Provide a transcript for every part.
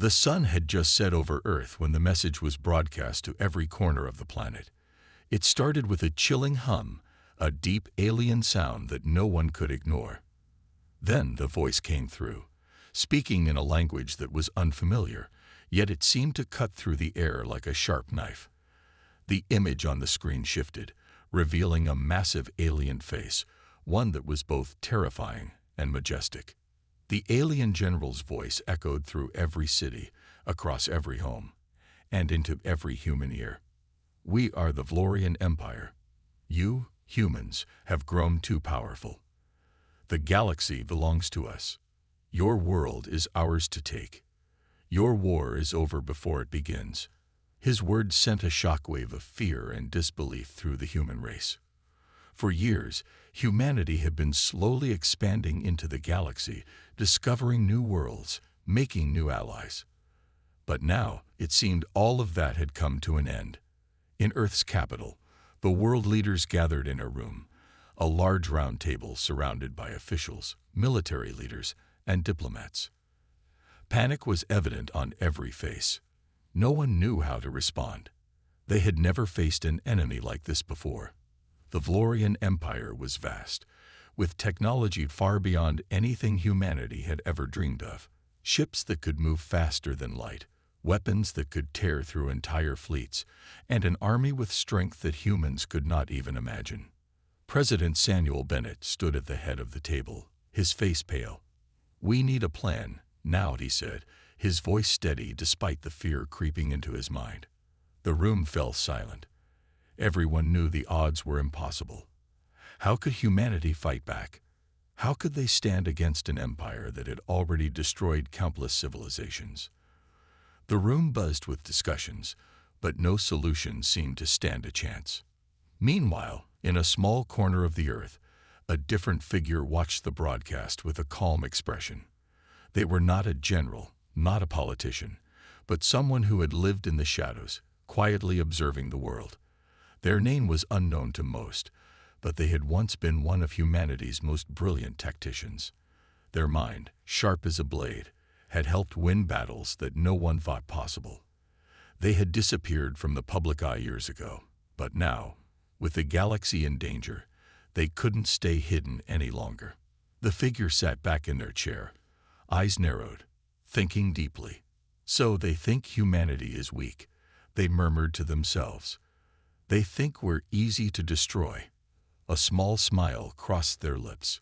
The sun had just set over Earth when the message was broadcast to every corner of the planet. It started with a chilling hum, a deep alien sound that no one could ignore. Then the voice came through, speaking in a language that was unfamiliar, yet it seemed to cut through the air like a sharp knife. The image on the screen shifted, revealing a massive alien face, one that was both terrifying and majestic. The alien general's voice echoed through every city, across every home, and into every human ear. "We are the Vorian Empire. You, humans, have grown too powerful. The galaxy belongs to us. Your world is ours to take. Your war is over before it begins." His words sent a shockwave of fear and disbelief through the human race. For years, humanity had been slowly expanding into the galaxy, discovering new worlds, making new allies. But now, it seemed all of that had come to an end. In Earth's capital, the world leaders gathered in a room, a large round table surrounded by officials, military leaders, and diplomats. Panic was evident on every face. No one knew how to respond. They had never faced an enemy like this before. The Vorian Empire was vast, with technology far beyond anything humanity had ever dreamed of. Ships that could move faster than light, weapons that could tear through entire fleets, and an army with strength that humans could not even imagine. President Samuel Bennett stood at the head of the table, his face pale. "We need a plan, now," he said, his voice steady despite the fear creeping into his mind. The room fell silent. Everyone knew the odds were impossible. How could humanity fight back? How could they stand against an empire that had already destroyed countless civilizations? The room buzzed with discussions, but no solution seemed to stand a chance. Meanwhile, in a small corner of the Earth, a different figure watched the broadcast with a calm expression. They were not a general, not a politician, but someone who had lived in the shadows, quietly observing the world. Their name was unknown to most, but they had once been one of humanity's most brilliant tacticians. Their mind, sharp as a blade, had helped win battles that no one thought possible. They had disappeared from the public eye years ago, but now, with the galaxy in danger, they couldn't stay hidden any longer. The figure sat back in their chair, eyes narrowed, thinking deeply. "So they think humanity is weak," they murmured to themselves. "They think we're easy to destroy." A small smile crossed their lips.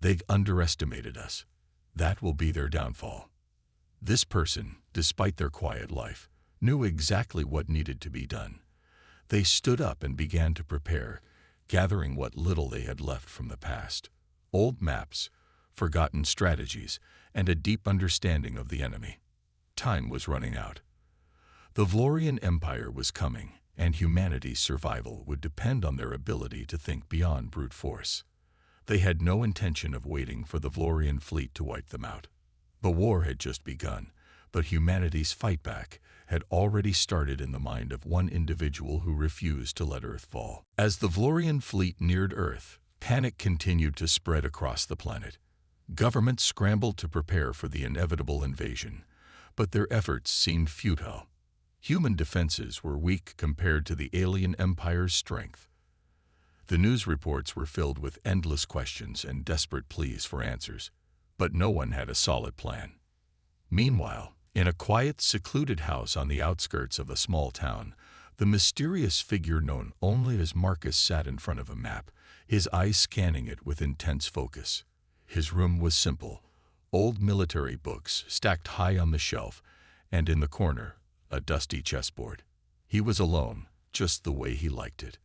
"They've underestimated us. That will be their downfall." This person, despite their quiet life, knew exactly what needed to be done. They stood up and began to prepare, gathering what little they had left from the past. Old maps, forgotten strategies, and a deep understanding of the enemy. Time was running out. The Vorian Empire was coming, and humanity's survival would depend on their ability to think beyond brute force. They had no intention of waiting for the Vorian fleet to wipe them out. The war had just begun, but humanity's fight back had already started in the mind of one individual who refused to let Earth fall. As the Vorian fleet neared Earth, panic continued to spread across the planet. Governments scrambled to prepare for the inevitable invasion, but their efforts seemed futile. Human defenses were weak compared to the alien empire's strength. The news reports were filled with endless questions and desperate pleas for answers, but no one had a solid plan. Meanwhile, in a quiet, secluded house on the outskirts of a small town, the mysterious figure known only as Marcus sat in front of a map, his eyes scanning it with intense focus. His room was simple, old military books stacked high on the shelf, and in the corner, a dusty chessboard. He was alone, just the way he liked it.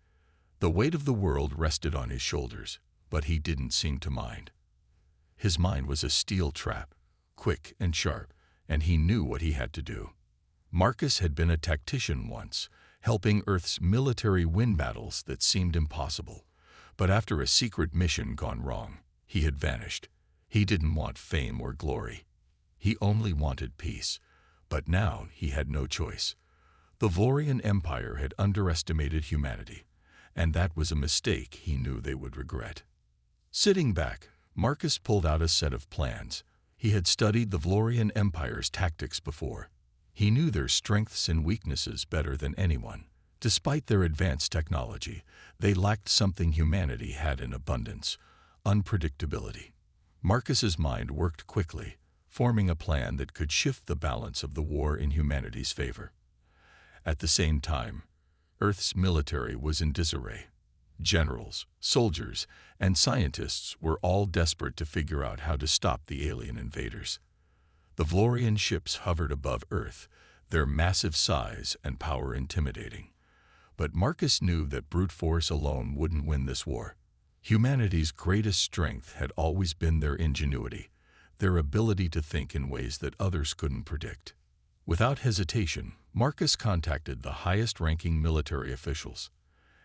The weight of the world rested on his shoulders, but he didn't seem to mind. His mind was a steel trap, quick and sharp, and he knew what he had to do. Marcus had been a tactician once, helping Earth's military win battles that seemed impossible. But after a secret mission gone wrong, he had vanished. He didn't want fame or glory. He only wanted peace. But now he had no choice. The Vorian Empire had underestimated humanity, and that was a mistake he knew they would regret. Sitting back, Marcus pulled out a set of plans. He had studied the Vorian Empire's tactics before. He knew their strengths and weaknesses better than anyone. Despite their advanced technology, they lacked something humanity had in abundance: unpredictability. Marcus's mind worked quickly, forming a plan that could shift the balance of the war in humanity's favor. At the same time, Earth's military was in disarray. Generals, soldiers, and scientists were all desperate to figure out how to stop the alien invaders. The Vorian ships hovered above Earth, their massive size and power intimidating. But Marcus knew that brute force alone wouldn't win this war. Humanity's greatest strength had always been their ingenuity, their ability to think in ways that others couldn't predict. Without hesitation, Marcus contacted the highest-ranking military officials.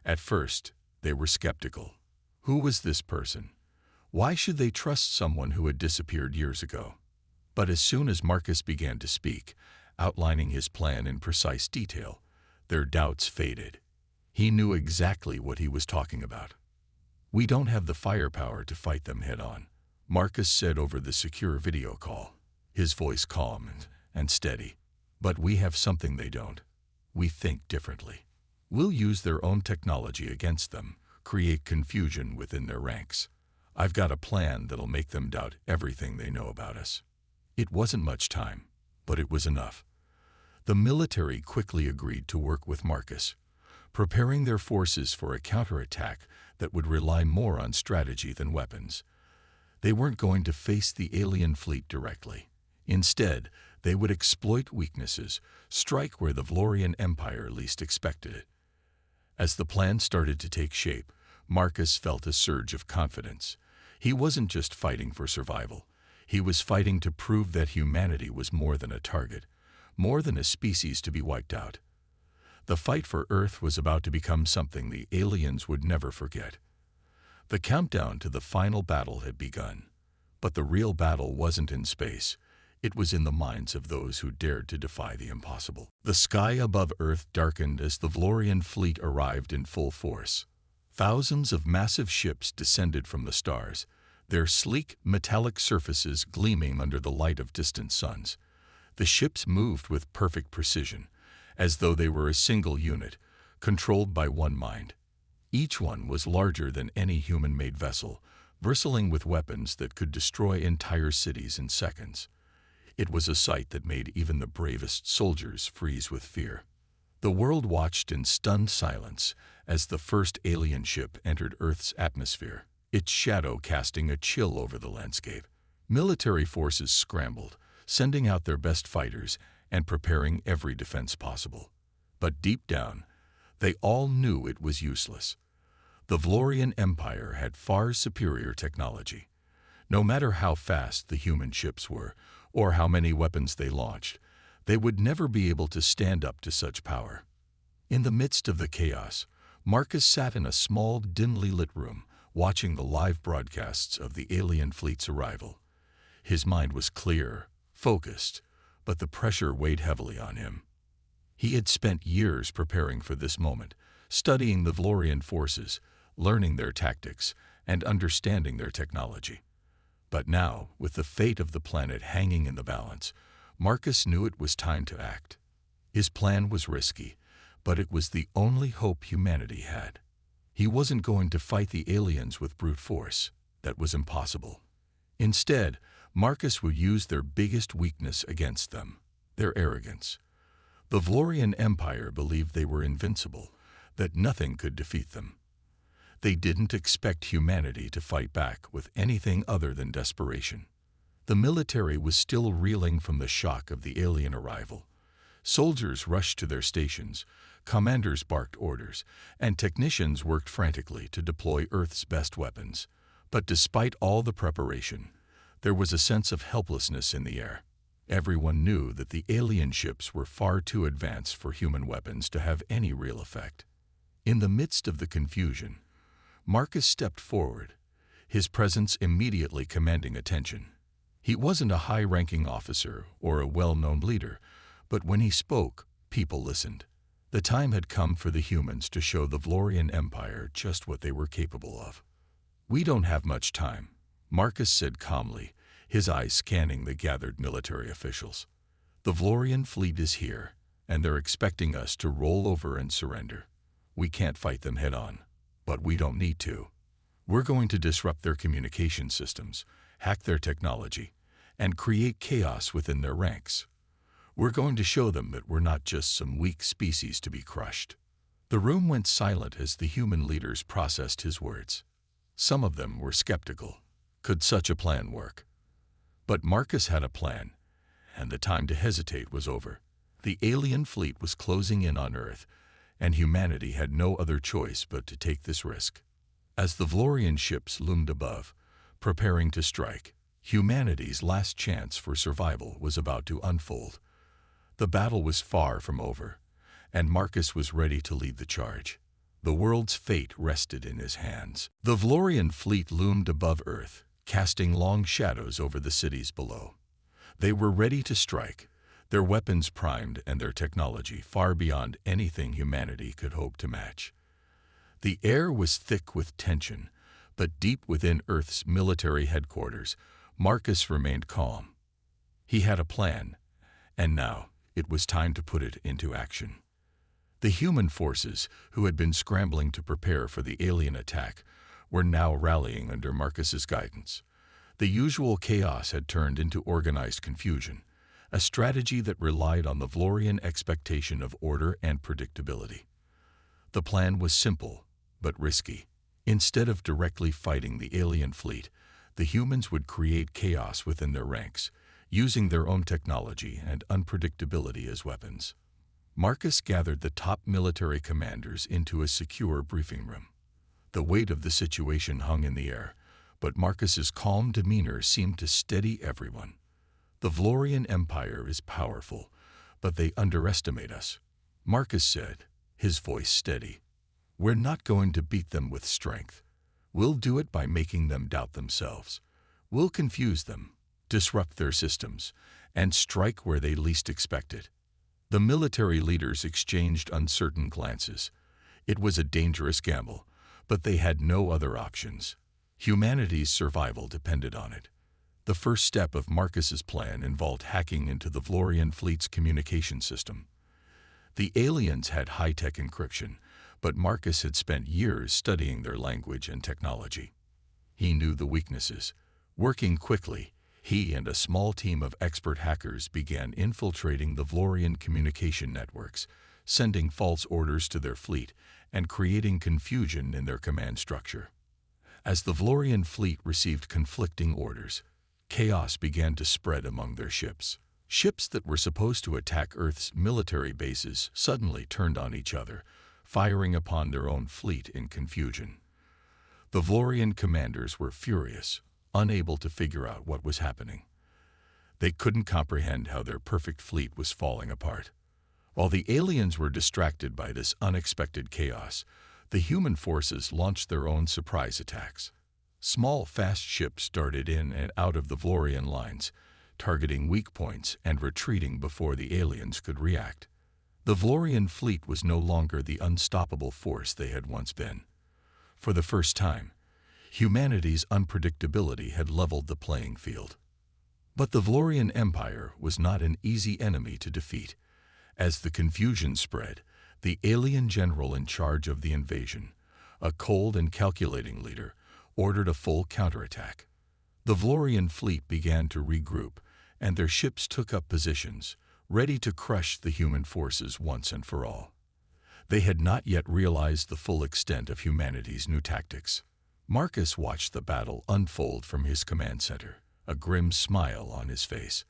At first, they were skeptical. Who was this person? Why should they trust someone who had disappeared years ago? But as soon as Marcus began to speak, outlining his plan in precise detail, their doubts faded. He knew exactly what he was talking about. "We don't have the firepower to fight them head-on," Marcus said over the secure video call, his voice calm and steady. "But we have something they don't. We think differently. We'll use their own technology against them, create confusion within their ranks. I've got a plan that'll make them doubt everything they know about us." It wasn't much time, but it was enough. The military quickly agreed to work with Marcus, preparing their forces for a counterattack that would rely more on strategy than weapons. They weren't going to face the alien fleet directly. Instead, they would exploit weaknesses, strike where the Vorian Empire least expected it. As the plan started to take shape, Marcus felt a surge of confidence. He wasn't just fighting for survival. He was fighting to prove that humanity was more than a target, more than a species to be wiped out. The fight for Earth was about to become something the aliens would never forget. The countdown to the final battle had begun. But the real battle wasn't in space. It was in the minds of those who dared to defy the impossible. The sky above Earth darkened as the Vorian fleet arrived in full force. Thousands of massive ships descended from the stars, their sleek, metallic surfaces gleaming under the light of distant suns. The ships moved with perfect precision, as though they were a single unit, controlled by one mind. Each one was larger than any human-made vessel, bristling with weapons that could destroy entire cities in seconds. It was a sight that made even the bravest soldiers freeze with fear. The world watched in stunned silence as the first alien ship entered Earth's atmosphere, its shadow casting a chill over the landscape. Military forces scrambled, sending out their best fighters and preparing every defense possible. But deep down, they all knew it was useless. The Vorian Empire had far superior technology. No matter how fast the human ships were, or how many weapons they launched, they would never be able to stand up to such power. In the midst of the chaos, Marcus sat in a small, dimly lit room, watching the live broadcasts of the alien fleet's arrival. His mind was clear, focused, but the pressure weighed heavily on him. He had spent years preparing for this moment, studying the Vorian forces, learning their tactics, and understanding their technology. But now, with the fate of the planet hanging in the balance, Marcus knew it was time to act. His plan was risky, but it was the only hope humanity had. He wasn't going to fight the aliens with brute force. That was impossible. Instead, Marcus would use their biggest weakness against them: their arrogance. The Vorian Empire believed they were invincible, that nothing could defeat them. They didn't expect humanity to fight back with anything other than desperation. The military was still reeling from the shock of the alien arrival. Soldiers rushed to their stations, commanders barked orders, and technicians worked frantically to deploy Earth's best weapons. But despite all the preparation, there was a sense of helplessness in the air. Everyone knew that the alien ships were far too advanced for human weapons to have any real effect. In the midst of the confusion, Marcus stepped forward, his presence immediately commanding attention. He wasn't a high-ranking officer or a well-known leader, but when he spoke, people listened. The time had come for the humans to show the Vorian Empire just what they were capable of. "We don't have much time," Marcus said calmly, his eyes scanning the gathered military officials. "The Vorian fleet is here, and they're expecting us to roll over and surrender. We can't fight them head-on, but we don't need to. We're going to disrupt their communication systems, hack their technology, and create chaos within their ranks. We're going to show them that we're not just some weak species to be crushed." The room went silent as the human leaders processed his words. Some of them were skeptical. Could such a plan work? But Marcus had a plan, and the time to hesitate was over. The alien fleet was closing in on Earth, and humanity had no other choice but to take this risk. As the Vorian ships loomed above, preparing to strike, humanity's last chance for survival was about to unfold. The battle was far from over, and Marcus was ready to lead the charge. The world's fate rested in his hands. The Vorian fleet loomed above Earth, casting long shadows over the cities below. They were ready to strike, their weapons primed and their technology far beyond anything humanity could hope to match. The air was thick with tension, but deep within Earth's military headquarters, Marcus remained calm. He had a plan, and now it was time to put it into action. The human forces, who had been scrambling to prepare for the alien attack, were now rallying under Marcus's guidance. The usual chaos had turned into organized confusion, a strategy that relied on the Vorian expectation of order and predictability. The plan was simple, but risky. Instead of directly fighting the alien fleet, the humans would create chaos within their ranks, using their own technology and unpredictability as weapons. Marcus gathered the top military commanders into a secure briefing room. The weight of the situation hung in the air, but Marcus's calm demeanor seemed to steady everyone. "The Vorian Empire is powerful, but they underestimate us," Marcus said, his voice steady. "We're not going to beat them with strength. We'll do it by making them doubt themselves. We'll confuse them, disrupt their systems, and strike where they least expect it." The military leaders exchanged uncertain glances. It was a dangerous gamble, but they had no other options. Humanity's survival depended on it. The first step of Marcus's plan involved hacking into the Vorian fleet's communication system. The aliens had high-tech encryption, but Marcus had spent years studying their language and technology. He knew the weaknesses. Working quickly, he and a small team of expert hackers began infiltrating the Vorian communication networks, sending false orders to their fleet and creating confusion in their command structure. As the Vorian fleet received conflicting orders, chaos began to spread among their ships. Ships that were supposed to attack Earth's military bases suddenly turned on each other, firing upon their own fleet in confusion. The Vorian commanders were furious, unable to figure out what was happening. They couldn't comprehend how their perfect fleet was falling apart. While the aliens were distracted by this unexpected chaos, the human forces launched their own surprise attacks. Small, fast ships darted in and out of the Vorian lines, targeting weak points and retreating before the aliens could react. The Vorian fleet was no longer the unstoppable force they had once been. For the first time, humanity's unpredictability had leveled the playing field. But the Vorian Empire was not an easy enemy to defeat. As the confusion spread, the alien general in charge of the invasion, a cold and calculating leader, ordered a full counterattack. The Vorian fleet began to regroup, and their ships took up positions, ready to crush the human forces once and for all. They had not yet realized the full extent of humanity's new tactics. Marcus watched the battle unfold from his command center, a grim smile on his face.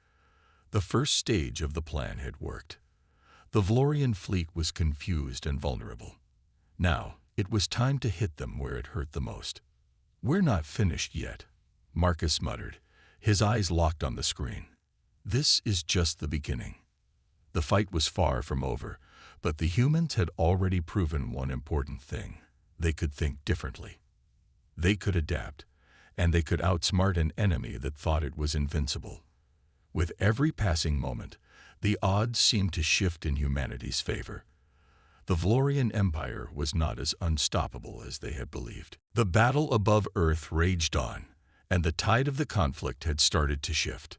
The first stage of the plan had worked. The Vorian fleet was confused and vulnerable. Now, it was time to hit them where it hurt the most. "We're not finished yet," Marcus muttered, his eyes locked on the screen. "This is just the beginning." The fight was far from over, but the humans had already proven one important thing. They could think differently. They could adapt, and they could outsmart an enemy that thought it was invincible. With every passing moment, the odds seemed to shift in humanity's favor. The Vorian Empire was not as unstoppable as they had believed. The battle above Earth raged on, and the tide of the conflict had started to shift.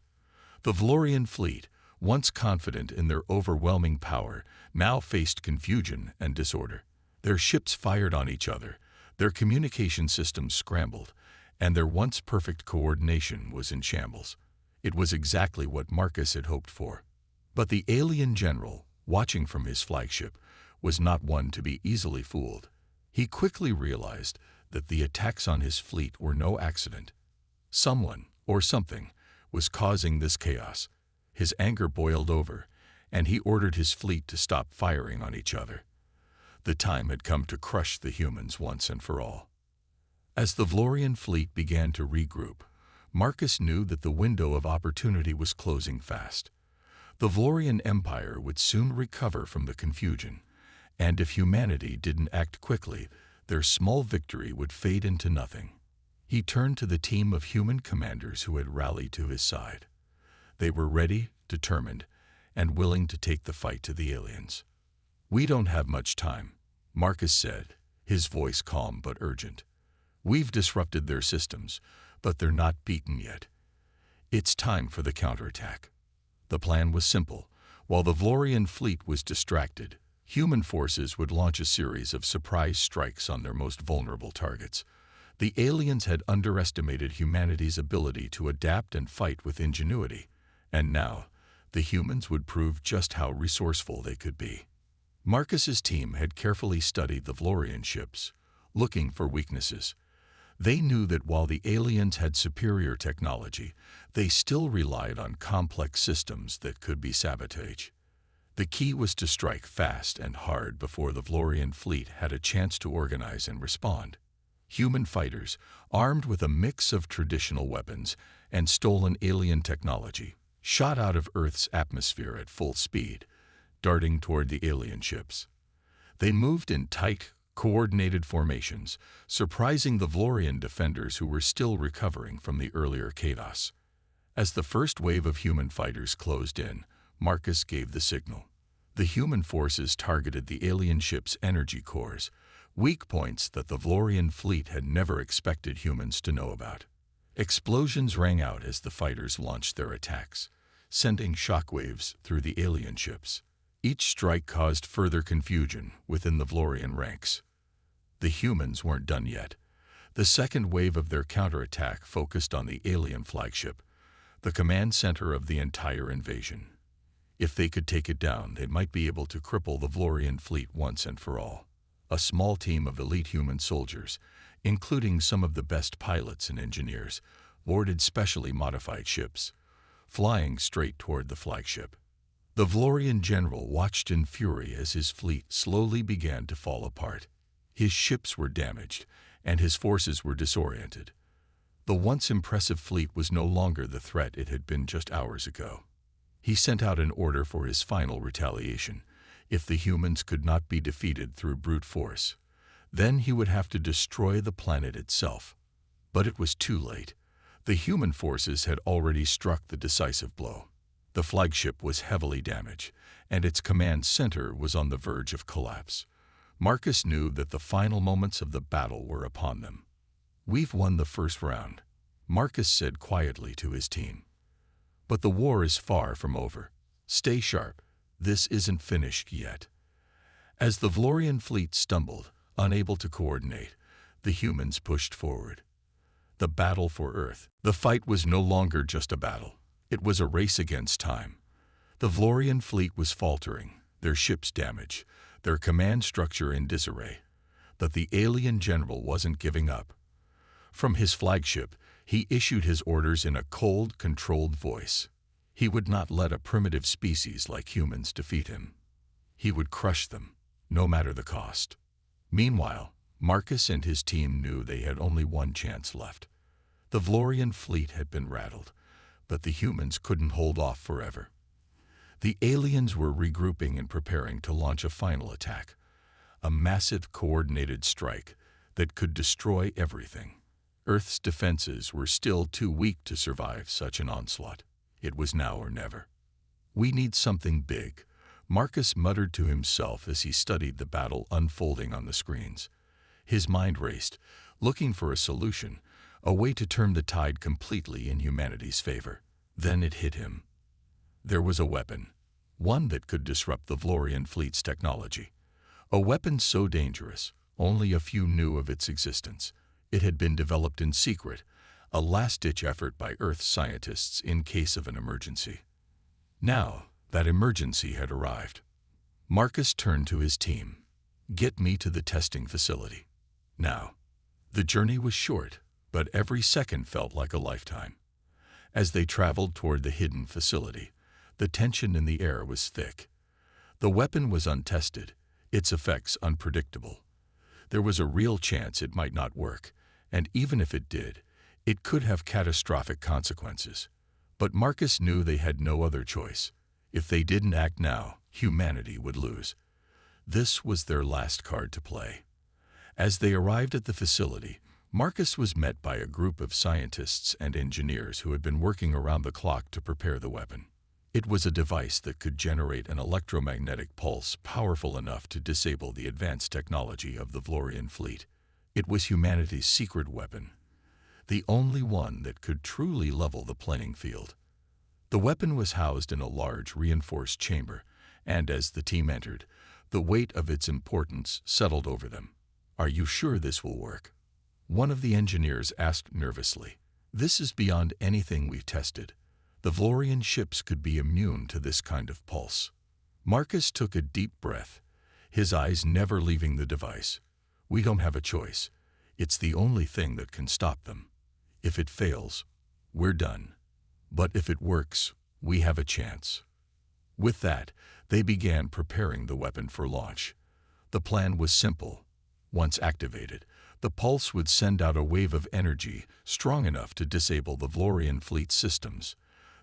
The Vorian fleet, once confident in their overwhelming power, now faced confusion and disorder. Their ships fired on each other, their communication systems scrambled, and their once perfect coordination was in shambles. It was exactly what Marcus had hoped for. But the alien general, watching from his flagship, was not one to be easily fooled. He quickly realized that the attacks on his fleet were no accident. Someone, or something, was causing this chaos. His anger boiled over, and he ordered his fleet to stop firing on each other. The time had come to crush the humans once and for all. As the Vorian fleet began to regroup, Marcus knew that the window of opportunity was closing fast. The Vorian Empire would soon recover from the confusion, and if humanity didn't act quickly, their small victory would fade into nothing. He turned to the team of human commanders who had rallied to his side. They were ready, determined, and willing to take the fight to the aliens. "We don't have much time," Marcus said, his voice calm but urgent. "We've disrupted their systems, but they're not beaten yet. It's time for the counterattack." The plan was simple. While the Vorian fleet was distracted, human forces would launch a series of surprise strikes on their most vulnerable targets. The aliens had underestimated humanity's ability to adapt and fight with ingenuity, and now the humans would prove just how resourceful they could be. Marcus's team had carefully studied the Vorian ships, looking for weaknesses. They knew that while the aliens had superior technology, they still relied on complex systems that could be sabotaged. The key was to strike fast and hard before the Vorian fleet had a chance to organize and respond. Human fighters, armed with a mix of traditional weapons and stolen alien technology, shot out of Earth's atmosphere at full speed, darting toward the alien ships. They moved in tight, coordinated formations, surprising the Vorian defenders who were still recovering from the earlier chaos. As the first wave of human fighters closed in, Marcus gave the signal. The human forces targeted the alien ship's energy cores, weak points that the Vorian fleet had never expected humans to know about. Explosions rang out as the fighters launched their attacks, sending shockwaves through the alien ships. Each strike caused further confusion within the Vorian ranks. The humans weren't done yet. The second wave of their counterattack focused on the alien flagship, the command center of the entire invasion. If they could take it down, they might be able to cripple the Vorian fleet once and for all. A small team of elite human soldiers, including some of the best pilots and engineers, boarded specially modified ships, flying straight toward the flagship. The Vorian general watched in fury as his fleet slowly began to fall apart. His ships were damaged, and his forces were disoriented. The once impressive fleet was no longer the threat it had been just hours ago. He sent out an order for his final retaliation. If the humans could not be defeated through brute force, then he would have to destroy the planet itself. But it was too late. The human forces had already struck the decisive blow. The flagship was heavily damaged, and its command center was on the verge of collapse. Marcus knew that the final moments of the battle were upon them. "We've won the first round," Marcus said quietly to his team. "But the war is far from over. Stay sharp. This isn't finished yet." As the Vorian fleet stumbled, unable to coordinate, the humans pushed forward. The battle for Earth. The fight was no longer just a battle. It was a race against time. The Vorian fleet was faltering, their ships damaged, their command structure in disarray. But the alien general wasn't giving up. From his flagship, he issued his orders in a cold, controlled voice. He would not let a primitive species like humans defeat him. He would crush them, no matter the cost. Meanwhile, Marcus and his team knew they had only one chance left. The Vorian fleet had been rattled, but the humans couldn't hold off forever. The aliens were regrouping and preparing to launch a final attack, a massive coordinated strike that could destroy everything. Earth's defenses were still too weak to survive such an onslaught. It was now or never. "We need something big," Marcus muttered to himself as he studied the battle unfolding on the screens. His mind raced, looking for a solution, a way to turn the tide completely in humanity's favor. Then it hit him. There was a weapon, one that could disrupt the Vorian fleet's technology. A weapon so dangerous, only a few knew of its existence. It had been developed in secret, a last-ditch effort by Earth scientists in case of an emergency. Now, that emergency had arrived. Marcus turned to his team. "Get me to the testing facility. Now." The journey was short, but every second felt like a lifetime. As they traveled toward the hidden facility, the tension in the air was thick. The weapon was untested, its effects unpredictable. There was a real chance it might not work, and even if it did, it could have catastrophic consequences. But Marcus knew they had no other choice. If they didn't act now, humanity would lose. This was their last card to play. As they arrived at the facility, Marcus was met by a group of scientists and engineers who had been working around the clock to prepare the weapon. It was a device that could generate an electromagnetic pulse powerful enough to disable the advanced technology of the Vorian fleet. It was humanity's secret weapon, the only one that could truly level the playing field. The weapon was housed in a large, reinforced chamber, and as the team entered, the weight of its importance settled over them. "Are you sure this will work?" one of the engineers asked nervously. "This is beyond anything we've tested. The Vorian ships could be immune to this kind of pulse." Marcus took a deep breath, his eyes never leaving the device. "We don't have a choice. It's the only thing that can stop them. If it fails, we're done. But if it works, we have a chance." With that, they began preparing the weapon for launch. The plan was simple. Once activated, the pulse would send out a wave of energy strong enough to disable the Vorian fleet systems.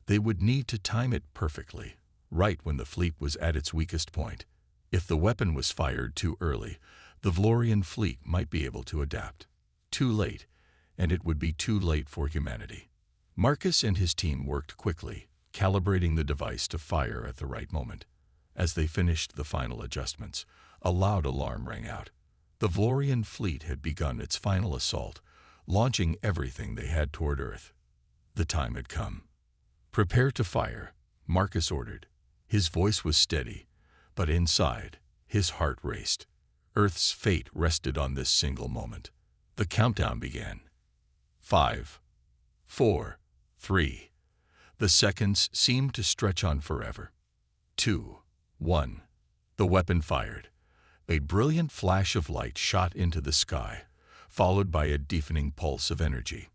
They would need to time it perfectly, right when the fleet was at its weakest point. If the weapon was fired too early, the Vorian fleet might be able to adapt. Too late, and it would be too late for humanity. Marcus and his team worked quickly, calibrating the device to fire at the right moment. As they finished the final adjustments, a loud alarm rang out. The Vorian fleet had begun its final assault, launching everything they had toward Earth. The time had come. "Prepare to fire," Marcus ordered. His voice was steady, but inside, his heart raced. Earth's fate rested on this single moment. The countdown began. 5, 4, 3. The seconds seemed to stretch on forever. 2, 1. The weapon fired. A brilliant flash of light shot into the sky, followed by a deafening pulse of energy.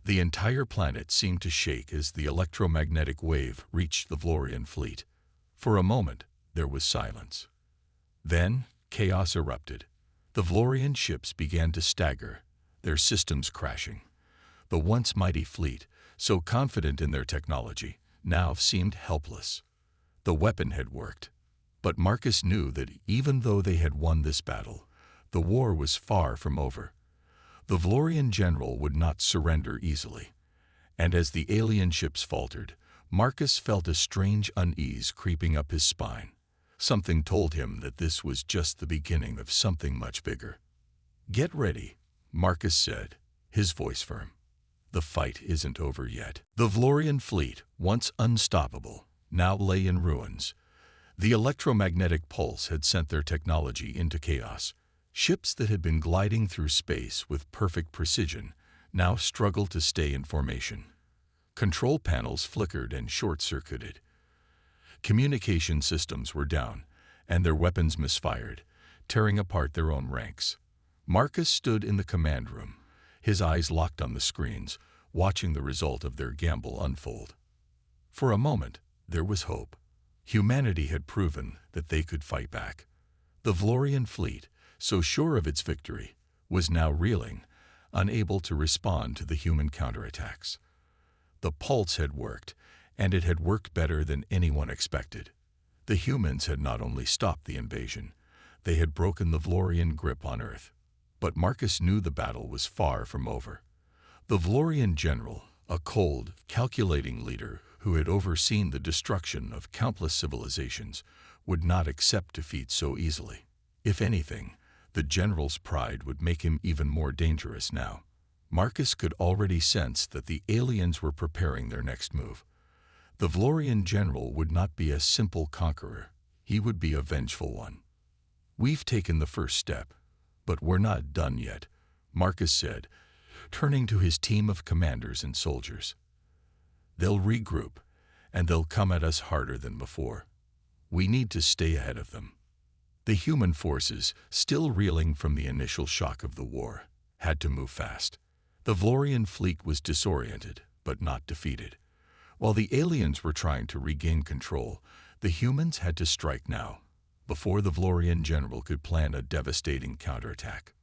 The entire planet seemed to shake as the electromagnetic wave reached the Vorian fleet. For a moment, there was silence. Then, chaos erupted. The Vorian ships began to stagger, their systems crashing. The once mighty fleet, so confident in their technology, now seemed helpless. The weapon had worked. But Marcus knew that even though they had won this battle, the war was far from over. The Vorian general would not surrender easily. And as the alien ships faltered, Marcus felt a strange unease creeping up his spine. Something told him that this was just the beginning of something much bigger. "Get ready," Marcus said, his voice firm. "The fight isn't over yet." The Vorian fleet, once unstoppable, now lay in ruins. The electromagnetic pulse had sent their technology into chaos. Ships that had been gliding through space with perfect precision now struggled to stay in formation. Control panels flickered and short-circuited. Communication systems were down, and their weapons misfired, tearing apart their own ranks. Marcus stood in the command room, his eyes locked on the screens, watching the result of their gamble unfold. For a moment, there was hope. Humanity had proven that they could fight back. The Vorian fleet, so sure of its victory, was now reeling, unable to respond to the human counterattacks. The pulse had worked, and it had worked better than anyone expected. The humans had not only stopped the invasion, they had broken the Vorian grip on Earth. But Marcus knew the battle was far from over. The Vorian general, a cold, calculating leader who had overseen the destruction of countless civilizations, would not accept defeat so easily. If anything, the general's pride would make him even more dangerous now. Marcus could already sense that the aliens were preparing their next move. The Vorian general would not be a simple conqueror. He would be a vengeful one. "We've taken the first step, but we're not done yet," Marcus said, turning to his team of commanders and soldiers. "They'll regroup, and they'll come at us harder than before. We need to stay ahead of them." The human forces, still reeling from the initial shock of the war, had to move fast. The Vorian fleet was disoriented, but not defeated. While the aliens were trying to regain control, the humans had to strike now, before the Vorian general could plan a devastating counterattack.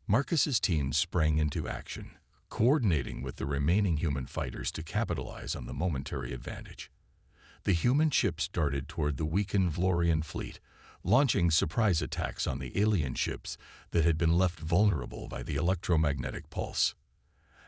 Marcus's team sprang into action, coordinating with the remaining human fighters to capitalize on the momentary advantage. The human ships darted toward the weakened Vorian fleet, launching surprise attacks on the alien ships that had been left vulnerable by the electromagnetic pulse.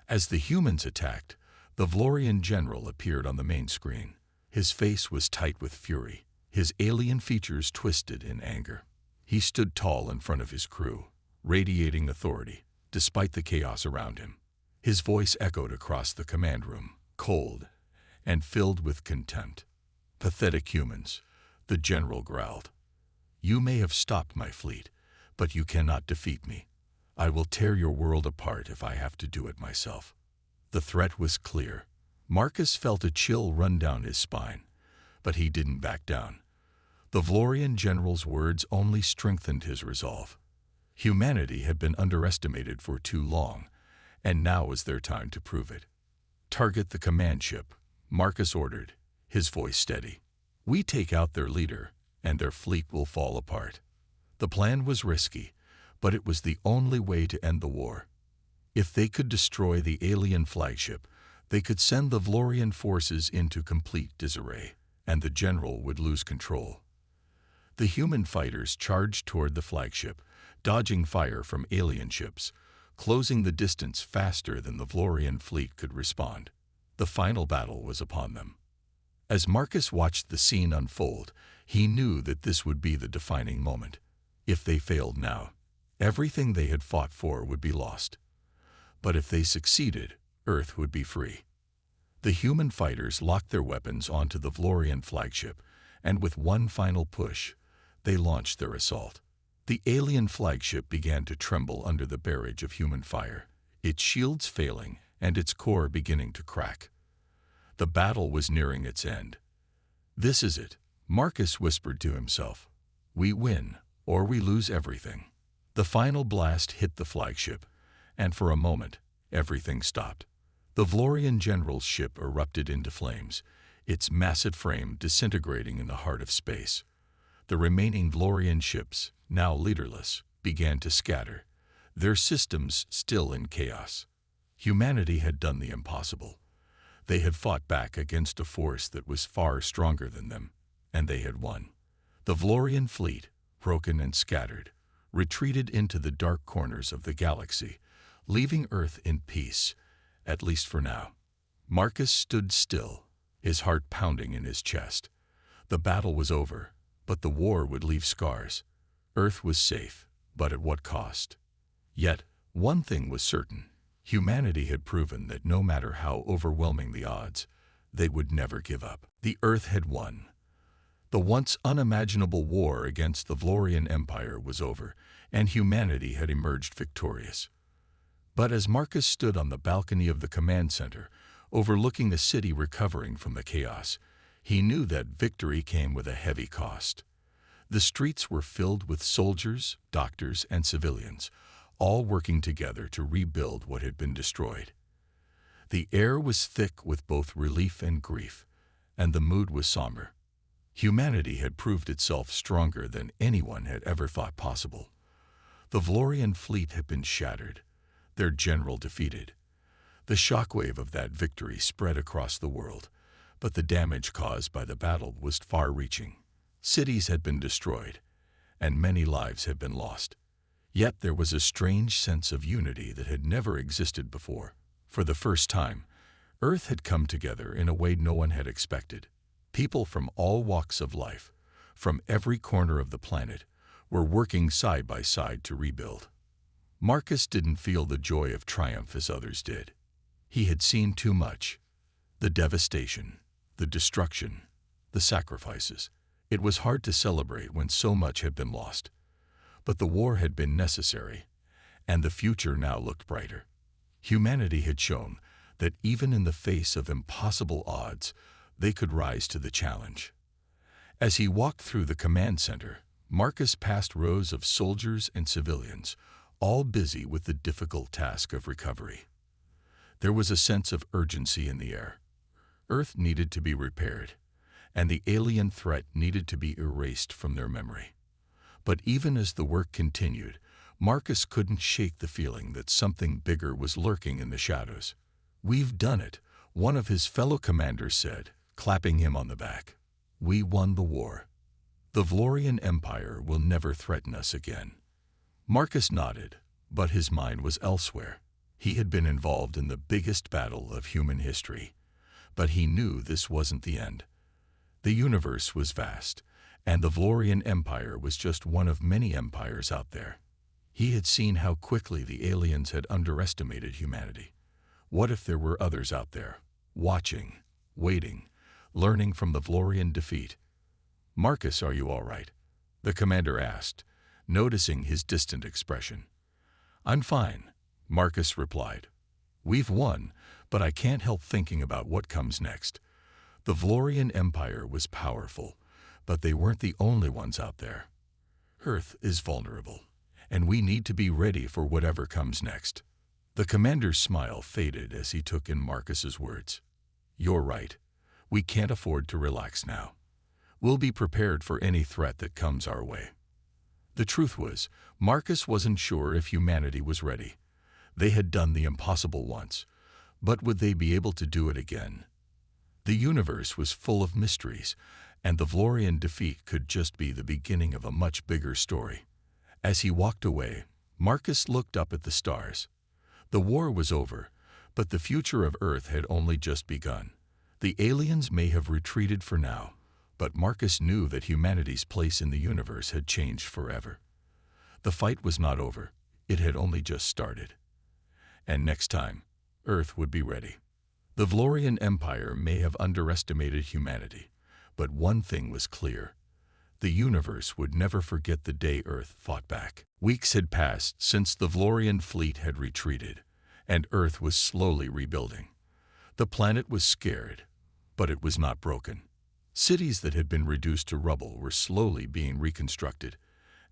As the humans attacked, the Vorian general appeared on the main screen. His face was tight with fury, his alien features twisted in anger. He stood tall in front of his crew, radiating authority, despite the chaos around him. His voice echoed across the command room, cold and filled with contempt. "Pathetic humans," the general growled. "You may have stopped my fleet, but you cannot defeat me. I will tear your world apart if I have to do it myself." The threat was clear. Marcus felt a chill run down his spine, but he didn't back down. The Vorian general's words only strengthened his resolve. Humanity had been underestimated for too long, and now was their time to prove it. "Target the command ship," Marcus ordered, his voice steady. "We take out their leader, and their fleet will fall apart." The plan was risky, but it was the only way to end the war. If they could destroy the alien flagship, they could send the Vorian forces into complete disarray, and the general would lose control. The human fighters charged toward the flagship, dodging fire from alien ships, closing the distance faster than the Vorian fleet could respond. The final battle was upon them. As Marcus watched the scene unfold, he knew that this would be the defining moment. If they failed now, everything they had fought for would be lost. But if they succeeded, Earth would be free. The human fighters locked their weapons onto the Vorian flagship, and with one final push, they launched their assault. The alien flagship began to tremble under the barrage of human fire, its shields failing and its core beginning to crack. The battle was nearing its end. "This is it," Marcus whispered to himself. "We win, or we lose everything." The final blast hit the flagship, and for a moment, everything stopped. The Vorian general's ship erupted into flames, its massive frame disintegrating in the heart of space. The remaining Vorian ships, now leaderless, began to scatter, their systems still in chaos. Humanity had done the impossible. They had fought back against a force that was far stronger than them, and they had won. The Vorian fleet, broken and scattered, retreated into the dark corners of the galaxy, leaving Earth in peace, at least for now. Marcus stood still, his heart pounding in his chest. The battle was over, but the war would leave scars. Earth was safe, but at what cost? Yet, one thing was certain. Humanity had proven that no matter how overwhelming the odds, they would never give up. The Earth had won. The once unimaginable war against the Vorian Empire was over, and humanity had emerged victorious. But as Marcus stood on the balcony of the command center, overlooking the city recovering from the chaos, he knew that victory came with a heavy cost. The streets were filled with soldiers, doctors, and civilians, all working together to rebuild what had been destroyed. The air was thick with both relief and grief, and the mood was somber. Humanity had proved itself stronger than anyone had ever thought possible. The Vorian fleet had been shattered, their general defeated. The shockwave of that victory spread across the world, but the damage caused by the battle was far-reaching. Cities had been destroyed, and many lives had been lost. Yet there was a strange sense of unity that had never existed before. For the first time, Earth had come together in a way no one had expected. People from all walks of life, from every corner of the planet, were working side by side to rebuild. Marcus didn't feel the joy of triumph as others did. He had seen too much. The devastation, the destruction, the sacrifices. It was hard to celebrate when so much had been lost. But the war had been necessary, and the future now looked brighter. Humanity had shown that even in the face of impossible odds, they could rise to the challenge. As he walked through the command center, Marcus passed rows of soldiers and civilians, all busy with the difficult task of recovery. There was a sense of urgency in the air. Earth needed to be repaired, and the alien threat needed to be erased from their memory. But even as the work continued, Marcus couldn't shake the feeling that something bigger was lurking in the shadows. "We've done it," one of his fellow commanders said, clapping him on the back. "We won the war. The Vorian Empire will never threaten us again." Marcus nodded, but his mind was elsewhere. He had been involved in the biggest battle of human history, but he knew this wasn't the end. The universe was vast, and the Vorian Empire was just one of many empires out there. He had seen how quickly the aliens had underestimated humanity. What if there were others out there, watching, waiting, learning from the Vorian defeat? "Marcus, are you all right?" the commander asked, noticing his distant expression. "I'm fine," Marcus replied. "We've won, but I can't help thinking about what comes next." The Vorian Empire was powerful, but they weren't the only ones out there. Earth is vulnerable, and we need to be ready for whatever comes next. The commander's smile faded as he took in Marcus's words. "You're right. We can't afford to relax now. We'll be prepared for any threat that comes our way." The truth was, Marcus wasn't sure if humanity was ready. They had done the impossible once, but would they be able to do it again? The universe was full of mysteries, and the Vorian defeat could just be the beginning of a much bigger story. As he walked away, Marcus looked up at the stars. The war was over, but the future of Earth had only just begun. The aliens may have retreated for now, but Marcus knew that humanity's place in the universe had changed forever. The fight was not over. It had only just started. And next time, Earth would be ready. The Vorian Empire may have underestimated humanity, but one thing was clear. The universe would never forget the day Earth fought back. Weeks had passed since the Vorian fleet had retreated, and Earth was slowly rebuilding. The planet was scared, but it was not broken. Cities that had been reduced to rubble were slowly being reconstructed,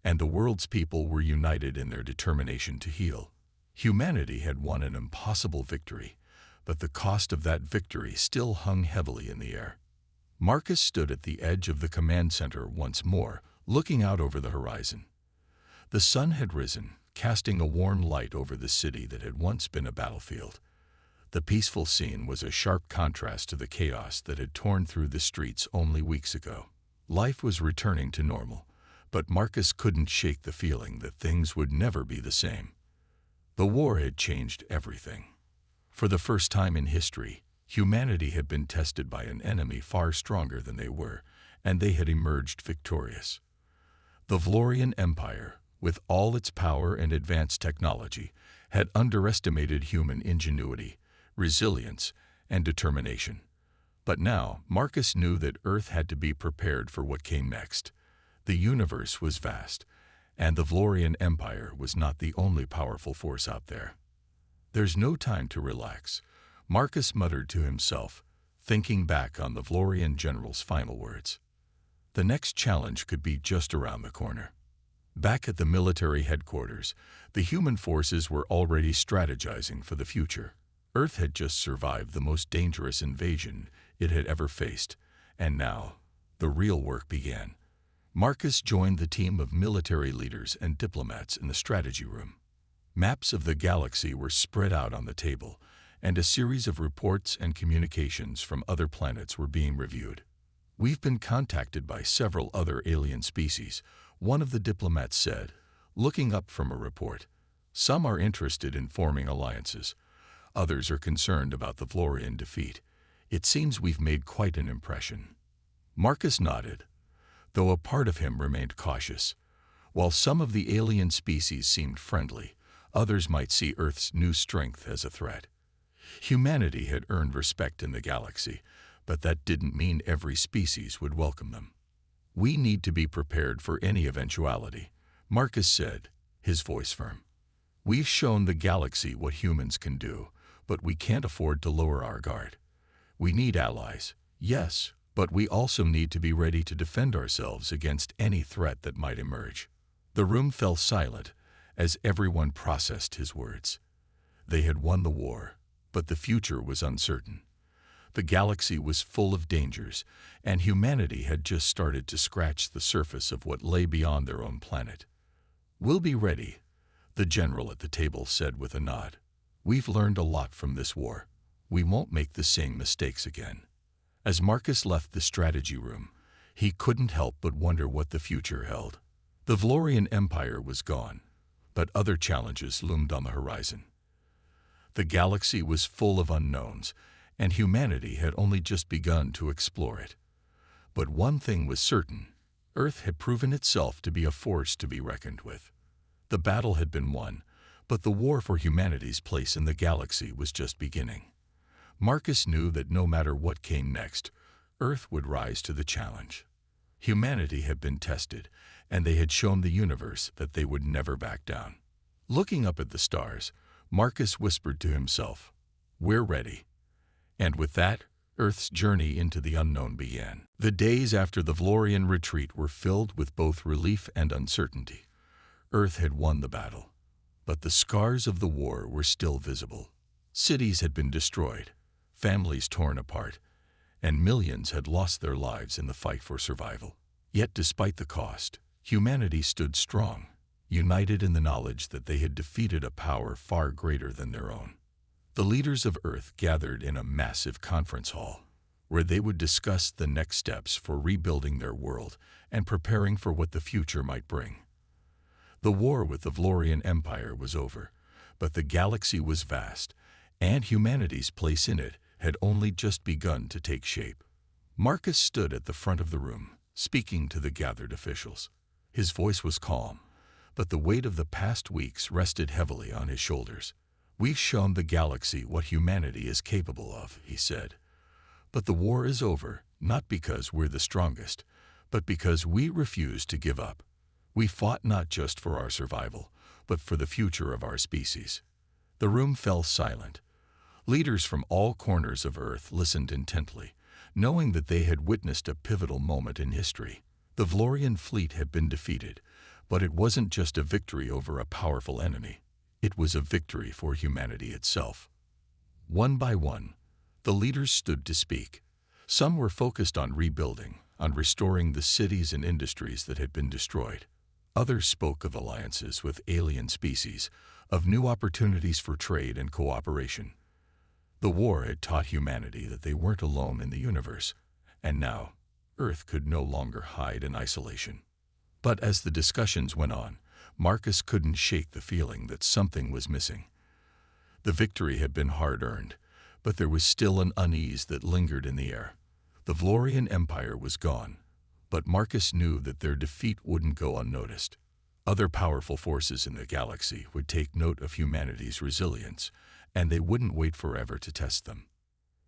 and the world's people were united in their determination to heal. Humanity had won an impossible victory, but the cost of that victory still hung heavily in the air. Marcus stood at the edge of the command center once more, looking out over the horizon. The sun had risen, casting a warm light over the city that had once been a battlefield. The peaceful scene was a sharp contrast to the chaos that had torn through the streets only weeks ago. Life was returning to normal, but Marcus couldn't shake the feeling that things would never be the same. The war had changed everything. For the first time in history, humanity had been tested by an enemy far stronger than they were, and they had emerged victorious. The Vorian Empire, with all its power and advanced technology, had underestimated human ingenuity, resilience, and determination. But now, Marcus knew that Earth had to be prepared for what came next. The universe was vast, and the Vorian Empire was not the only powerful force out there. "There's no time to relax," Marcus muttered to himself, thinking back on the Vorian general's final words. The next challenge could be just around the corner. Back at the military headquarters, the human forces were already strategizing for the future. Earth had just survived the most dangerous invasion it had ever faced, and now the real work began. Marcus joined the team of military leaders and diplomats in the strategy room. Maps of the galaxy were spread out on the table, and a series of reports and communications from other planets were being reviewed. "We've been contacted by several other alien species," one of the diplomats said, looking up from a report. "Some are interested in forming alliances. Others are concerned about the Vorian defeat. It seems we've made quite an impression." Marcus nodded, though a part of him remained cautious. While some of the alien species seemed friendly, Others might see Earth's new strength as a threat. Humanity had earned respect in the galaxy, but that didn't mean every species would welcome them. "We need to be prepared for any eventuality," Marcus said, his voice firm. "We've shown the galaxy what humans can do, but we can't afford to lower our guard. We need allies, yes, but we also need to be ready to defend ourselves against any threat that might emerge." The room fell silent as everyone processed his words. They had won the war, but the future was uncertain. The galaxy was full of dangers, and humanity had just started to scratch the surface of what lay beyond their own planet. "We'll be ready," the general at the table said with a nod. "We've learned a lot from this war. We won't make the same mistakes again." As Marcus left the strategy room, he couldn't help but wonder what the future held. The Vorian Empire was gone, but other challenges loomed on the horizon. The galaxy was full of unknowns, and humanity had only just begun to explore it. But one thing was certain: Earth had proven itself to be a force to be reckoned with. The battle had been won, but the war for humanity's place in the galaxy was just beginning. Marcus knew that no matter what came next, Earth would rise to the challenge. Humanity had been tested, and they had shown the universe that they would never back down. Looking up at the stars, Marcus whispered to himself, "We're ready." And with that, Earth's journey into the unknown began. The days after the Vorian retreat were filled with both relief and uncertainty. Earth had won the battle, but the scars of the war were still visible. Cities had been destroyed, families torn apart, and millions had lost their lives in the fight for survival. Yet despite the cost, humanity stood strong, united in the knowledge that they had defeated a power far greater than their own. The leaders of Earth gathered in a massive conference hall, where they would discuss the next steps for rebuilding their world and preparing for what the future might bring. The war with the Vorian Empire was over, but the galaxy was vast, and humanity's place in it had only just begun to take shape. Marcus stood at the front of the room, speaking to the gathered officials. His voice was calm, but the weight of the past weeks rested heavily on his shoulders. "We've shown the galaxy what humanity is capable of," he said. "But the war is over, not because we're the strongest, but because we refuse to give up. We fought not just for our survival, but for the future of our species." The room fell silent. Leaders from all corners of Earth listened intently, knowing that they had witnessed a pivotal moment in history. The Vorian fleet had been defeated, but it wasn't just a victory over a powerful enemy. It was a victory for humanity itself. One by one, the leaders stood to speak. Some were focused on rebuilding, on restoring the cities and industries that had been destroyed. Others spoke of alliances with alien species, of new opportunities for trade and cooperation. The war had taught humanity that they weren't alone in the universe, and now Earth could no longer hide in isolation. But as the discussions went on, Marcus couldn't shake the feeling that something was missing. The victory had been hard-earned, but there was still an unease that lingered in the air. The Vorian Empire was gone, but Marcus knew that their defeat wouldn't go unnoticed. Other powerful forces in the galaxy would take note of humanity's resilience, and they wouldn't wait forever to test them.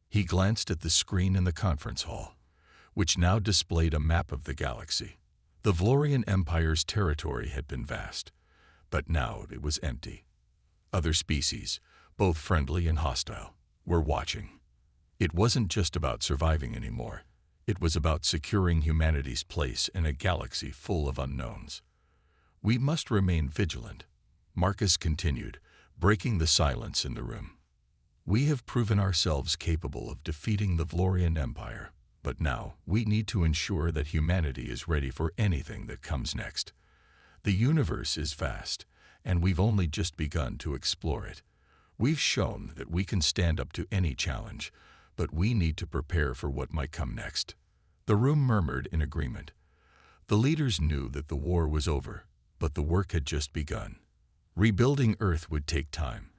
He glanced at the screen in the conference hall, which now displayed a map of the galaxy. The Vorian Empire's territory had been vast, but now it was empty. Other species, both friendly and hostile, were watching. It wasn't just about surviving anymore. It was about securing humanity's place in a galaxy full of unknowns. "We must remain vigilant," Marcus continued, breaking the silence in the room. "We have proven ourselves capable of defeating the Vorian Empire, but now we need to ensure that humanity is ready for anything that comes next. The universe is vast, and we've only just begun to explore it. We've shown that we can stand up to any challenge, but we need to prepare for what might come next." The room murmured in agreement. The leaders knew that the war was over, but the work had just begun. Rebuilding Earth would take time,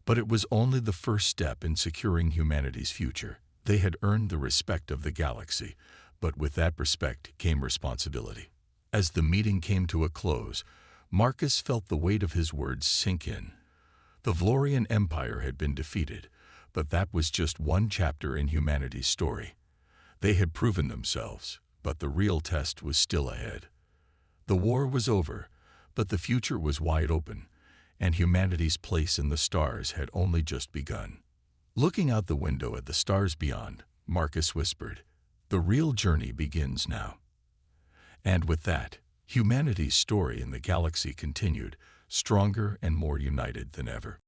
but it was only the first step in securing humanity's future. They had earned the respect of the galaxy, but with that respect came responsibility. As the meeting came to a close, Marcus felt the weight of his words sink in. The Vorian Empire had been defeated, but that was just one chapter in humanity's story. They had proven themselves, but the real test was still ahead. The war was over, but the future was wide open, and humanity's place in the stars had only just begun. Looking out the window at the stars beyond, Marcus whispered, "The real journey begins now." And with that, humanity's story in the galaxy continued, stronger and more united than ever.